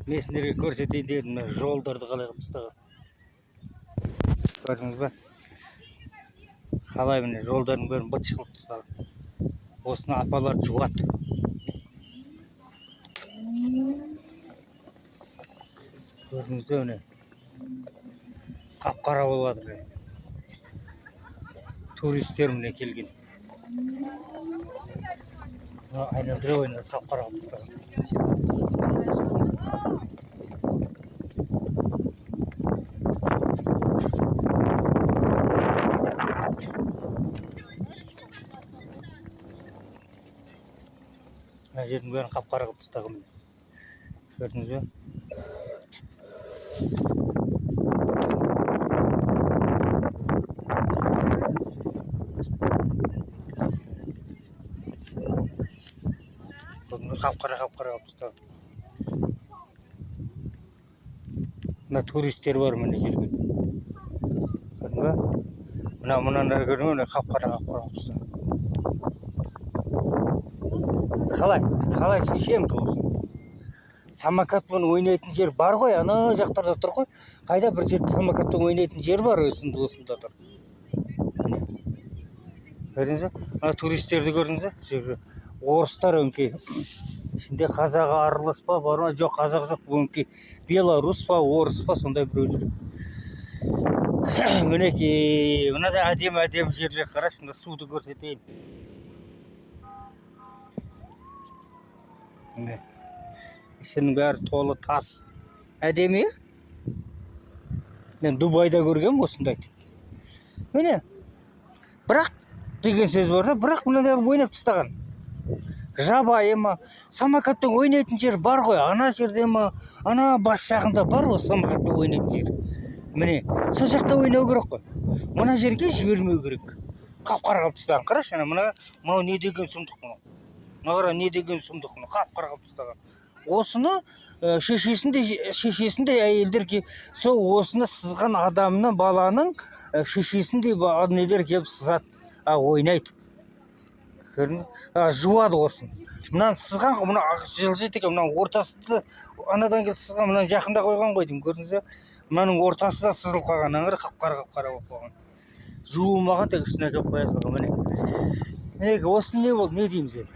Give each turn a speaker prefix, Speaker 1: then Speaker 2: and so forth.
Speaker 1: Мен сендерге көрсетейін дедім, мына жолдарды қалай қылып тастаған. Көрдіңіз ба? Қалай міне жолдардың бәрін быт қылып тастаған. Осыны апалар жуады. Көрдіңіз бе міне? Қап-қара болып жатыр. Туристер міне келген. Айналдыра ойнап қап-қара қылып тастаған. Мына жердің бәрін қап-қара қылып тастаған. Көрдіңіз бе? Қап-қара қылып тастаған. Мына туристер бар міне келген. Көрдің бе? Мынаны көрдің бе? Қап-қара қылып тастаған. Қалай шешеміз осы? Самокатпен ойнайтын жер бар ғой, ана жақтарда тұр ғой. Қайда бір жерде самокатпен ойнайтын жер бар осында тұр. Көрдіңіз бе? Ана туристерді көрдіңіз бе? Орыстар өңкей. Ішінде қазағы аралас па, бар ма? Жоқ, қазақ жоқ, өңкей. Белорус па, орыс па, сондай біреулер. Мінекей, мынада әдемі жерлер қарашында суды көрсетейін. Ішінің бәрі толы тас. Әдемі? Мен Дубайда көргем осындайды. Міне, бірақ деген сөз бар да, бірақ мынада ойнап тастаған. Жабайы ма, самокатпен ойнайтын жер бар ғой, ана жерде ма, ана бас жағында бар ғой самокатпен ойнайтын жер. Міне, сол жақта ойнау керек қой. Мына жерге жібермеу керек. Қап-қара қылып тастаған. Қарашы, мынау не деген сұмдық мұны? Мына не деген сұмдық мұны? Қап-қара қылып тастаған. Осыны шешесінде әйелдер сол осыны сызған адамның, баланың шешесінде нелер келіп сызады, ойнайды. Жуады осыны. Мынаны сызған, мына жылжиды екен, мына ортасы анадан келіп сызған, мына жақында қойған ғой деймін, көрдіңіз бе? Мынаның ортасы да сызылып қалған, аңғыр қап-қара болып қалған. Жуылмаған тек үстіне әкеліп қоя салған, міне. Осы не болды, не дейміз еді?